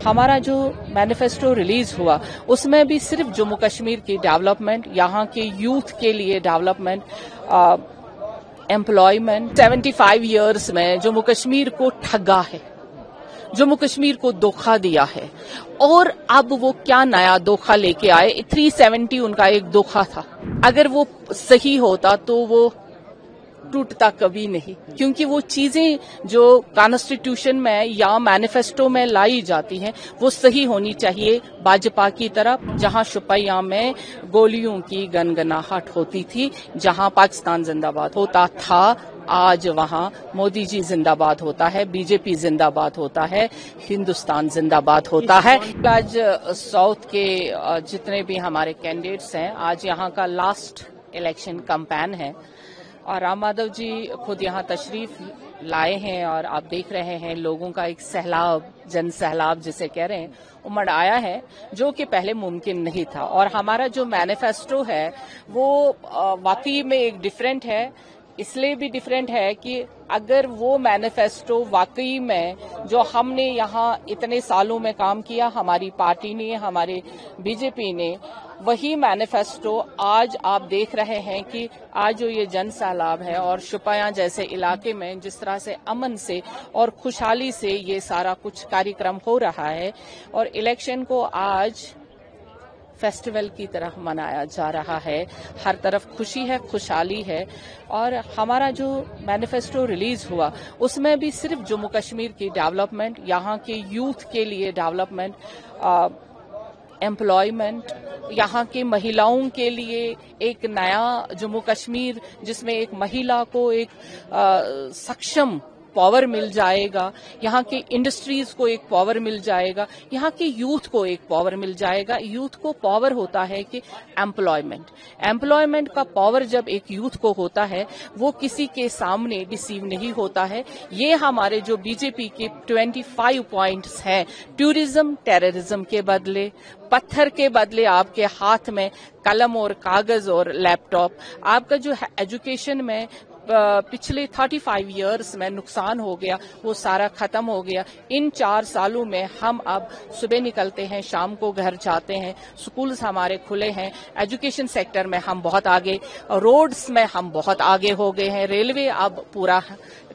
हमारा जो manifesto release हुआ उसमें भी सिर्फ जम्मू कश्मीर की डेवलपमेंट, यहाँ के यूथ के लिए डेवलपमेंट, एम्प्लॉयमेंट, 75 इयर्स में जम्मू कश्मीर को ठगा है, जम्मू कश्मीर को धोखा दिया है और अब वो क्या नया धोखा लेके आए। 370 उनका एक धोखा था, अगर वो सही होता तो वो टूटता कभी नहीं, क्योंकि वो चीजें जो कॉन्स्टिट्यूशन में या मैनिफेस्टो में लाई जाती हैं वो सही होनी चाहिए। भाजपा की तरफ जहां शुपैया में गोलियों की गनगनाहट होती थी, जहां पाकिस्तान जिंदाबाद होता था, आज वहां मोदी जी जिंदाबाद होता है, बीजेपी जिंदाबाद होता है, हिंदुस्तान जिंदाबाद होता है। आज साउथ के जितने भी हमारे कैंडिडेट्स हैं, आज यहाँ का लास्ट इलेक्शन कैंपेन है और राम माधव जी खुद यहाँ तशरीफ लाए हैं और आप देख रहे हैं लोगों का एक सैलाब, जन सैलाब जिसे कह रहे हैं, उमड़ आया है, जो कि पहले मुमकिन नहीं था। और हमारा जो मैनिफेस्टो है वो वाकई में एक डिफरेंट है, इसलिए भी डिफरेंट है कि अगर वो मैनिफेस्टो वाकई में जो हमने यहाँ इतने सालों में काम किया, हमारी पार्टी ने, हमारे बीजेपी ने, वही मैनिफेस्टो आज आप देख रहे हैं कि आज जो ये जन सैलाब है और शुपैया जैसे इलाके में जिस तरह से अमन से और खुशहाली से ये सारा कुछ कार्यक्रम हो रहा है और इलेक्शन को आज फेस्टिवल की तरह मनाया जा रहा है, हर तरफ खुशी है, खुशहाली है। और हमारा जो मैनिफेस्टो रिलीज हुआ उसमें भी सिर्फ जम्मू कश्मीर की डेवलपमेंट, यहाँ के यूथ के लिए डेवलपमेंट, एम्प्लॉयमेंट, यहाँ के महिलाओं के लिए एक नया जम्मू कश्मीर जिसमें एक महिला को एक सक्षम पावर मिल जाएगा, यहाँ के इंडस्ट्रीज को एक पावर मिल जाएगा, यहाँ के यूथ को एक पावर मिल जाएगा। यूथ को पावर होता है कि एम्प्लॉयमेंट का पावर जब एक यूथ को होता है वो किसी के सामने डिसीव नहीं होता है। ये हमारे जो बीजेपी के 25 पॉइंट्स हैं, टूरिज्म टेररिज्म के बदले, पत्थर के बदले आपके हाथ में कलम और कागज और लैपटॉप, आपका जो एजुकेशन में पिछले 35 इयर्स में नुकसान हो गया वो सारा खत्म हो गया। इन 4 सालों में हम अब सुबह निकलते हैं, शाम को घर जाते हैं, स्कूल्स हमारे खुले हैं, एजुकेशन सेक्टर में हम बहुत आगे, रोड्स में हम बहुत आगे हो गए हैं, रेलवे अब पूरा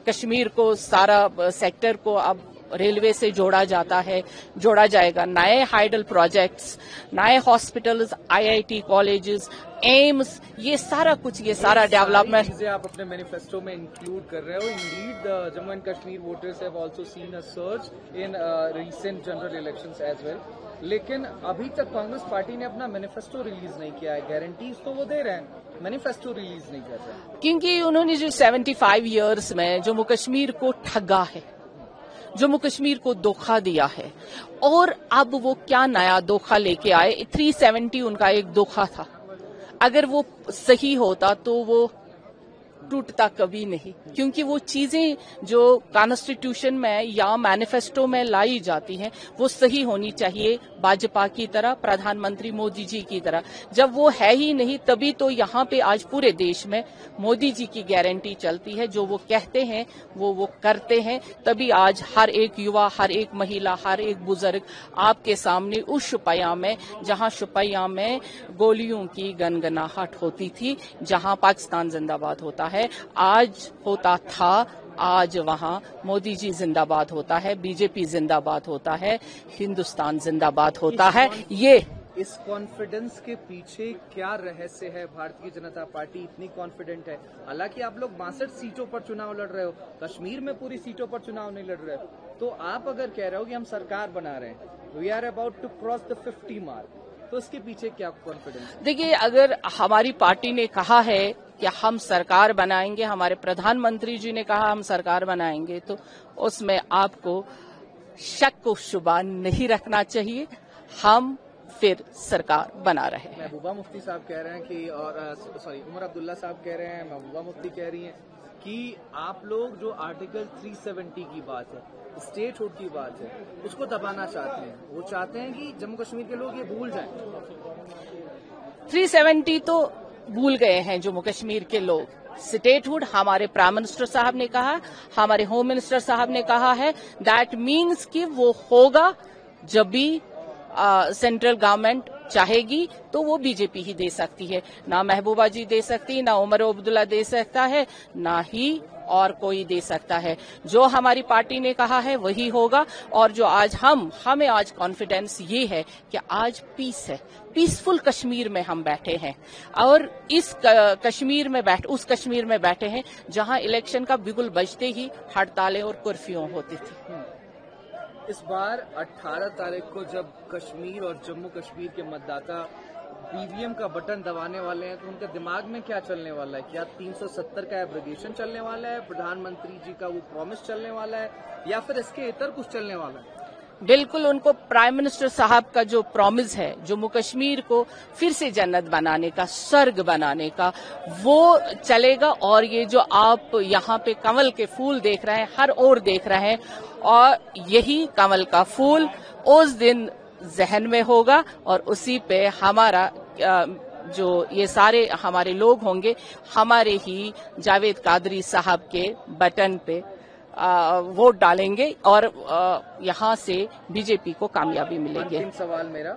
कश्मीर को, सारा सेक्टर को अब रेलवे से जोड़ा जाएगा। नए हाइडल प्रोजेक्ट्स, नए हॉस्पिटल्स, IIT कॉलेजेस, एम्स, ये सारा कुछ, ये सारा डेवलपमेंट चीजें आप अपने मैनिफेस्टो में इंक्लूड कर रहे हो। Indeed Jammu and Kashmir voters have also seen a surge in recent general elections as well, लेकिन अभी तक कांग्रेस पार्टी ने अपना मैनिफेस्टो रिलीज नहीं किया है। गारंटीज तो वो दे रहे हैं, मैनिफेस्टो रिलीज नहीं कर रहे, क्योंकि उन्होंने जो 75 इयर्स में जम्मू कश्मीर को ठगा है, जम्मू कश्मीर को धोखा दिया है और अब वो क्या नया धोखा लेके आए। 370 उनका एक धोखा था, अगर वो सही होता तो वो टूटता कभी नहीं, क्योंकि वो चीजें जो कॉन्स्टिट्यूशन में या मैनिफेस्टो में लाई जाती हैं वो सही होनी चाहिए। भाजपा की तरह, प्रधानमंत्री मोदी जी की तरह, जब वो है ही नहीं तभी तो यहाँ पे आज पूरे देश में मोदी जी की गारंटी चलती है। जो वो कहते हैं वो करते हैं, तभी आज हर एक युवा, हर एक महिला, हर एक बुजुर्ग आपके सामने उस शुपैया में, जहाँ शुपैया में गोलियों की गनगनाहट होती थी, जहाँ पाकिस्तान जिंदाबाद होता है, आज होता था, आज वहां मोदी जी जिंदाबाद होता है, बीजेपी जिंदाबाद होता है, हिंदुस्तान जिंदाबाद होता है। ये इस कॉन्फिडेंस के पीछे क्या रहस्य है? भारतीय जनता पार्टी इतनी कॉन्फिडेंट है, हालांकि आप लोग 62 सीटों पर चुनाव लड़ रहे हो, कश्मीर में पूरी सीटों पर चुनाव नहीं लड़ रहे हो, तो आप अगर कह रहे हो कि हम सरकार बना रहे हैं, we are about to cross the 50 mark, तो इसके पीछे क्या कॉन्फिडेंस? देखिए, अगर हमारी पार्टी ने कहा है कि हम सरकार बनाएंगे, हमारे प्रधानमंत्री जी ने कहा हम सरकार बनाएंगे, तो उसमें आपको शक व शुबा नहीं रखना चाहिए। हम फिर सरकार बना रहे हैं। महबूबा मुफ्ती साहब कह रहे हैं कि, और सॉरी उमर अब्दुल्ला साहब कह रहे हैं, महबूबा मुफ्ती कह रही हैं कि आप लोग जो आर्टिकल 370 की बात है, स्टेट हुड की बात है, उसको दबाना चाहते हैं। वो चाहते हैं कि जम्मू कश्मीर के लोग ये भूल जाएं। 370 तो भूल गए हैं जम्मू कश्मीर के लोग। स्टेटहुड हमारे प्राइम मिनिस्टर साहब ने कहा, हमारे होम मिनिस्टर साहब ने कहा है, दैट मीन्स कि वो होगा जब भी सेंट्रल गवर्नमेंट चाहेगी तो वो बीजेपी ही दे सकती है, ना महबूबा जी दे सकती, ना उमर अब्दुल्ला दे सकता है, ना ही और कोई दे सकता है। जो हमारी पार्टी ने कहा है वही होगा। और जो आज हमें आज कॉन्फिडेंस ये है कि आज पीस है, पीसफुल कश्मीर में हम बैठे हैं और इस कश्मीर में उस कश्मीर में बैठे हैं जहां इलेक्शन का बिगुल बजते ही हड़तालें और कर्फ्यू होती थी। इस बार 18 तारीख को जब कश्मीर और जम्मू कश्मीर के मतदाता ईवीएम का बटन दबाने वाले हैं तो उनके दिमाग में क्या चलने वाला है? क्या 370 का एब्रोगेशन चलने वाला है, प्रधानमंत्री जी का वो प्रॉमिस चलने वाला है, या फिर इसके इतर कुछ चलने वाला है? बिल्कुल, उनको प्राइम मिनिस्टर साहब का जो प्रॉमिस है जम्मू कश्मीर को फिर से जन्नत बनाने का, स्वर्ग बनाने का, वो चलेगा। और ये जो आप यहाँ पे कमल के फूल देख रहे हैं, हर ओर देख रहे हैं, और यही कमल का फूल उस दिन जहन में होगा और उसी पे हमारा जो ये सारे हमारे लोग होंगे, हमारे ही जावेद कादरी साहब के बटन पे वोट डालेंगे और यहाँ से बीजेपी को कामयाबी मिलेगी। अंतिम सवाल मेरा,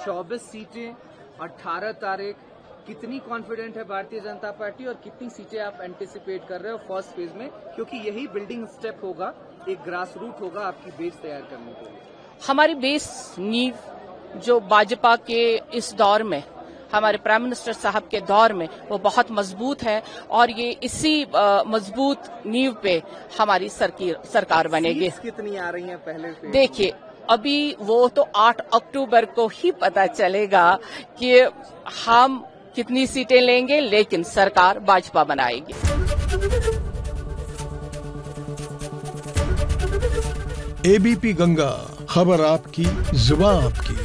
24 सीटें 18 तारीख, कितनी कॉन्फिडेंट है भारतीय जनता पार्टी और कितनी सीटें आप एंटिसिपेट कर रहे हो फर्स्ट फेज में? क्योंकि यही बिल्डिंग स्टेप होगा, एक ग्रास रूट होगा आपकी बेस तैयार करने के लिए। हमारी बेस नींव जो भाजपा के इस दौर में, हमारे प्राइम मिनिस्टर साहब के दौर में, वो बहुत मजबूत है और ये इसी मजबूत नींव पे हमारी सरकार बनेगी। कितनी आ रही हैं पहले से? देखिए, अभी वो तो 8 अक्टूबर को ही पता चलेगा कि हम कितनी सीटें लेंगे, लेकिन सरकार भाजपा बनाएगी। एबीपी गंगा, खबर आपकी, जुबान आपकी।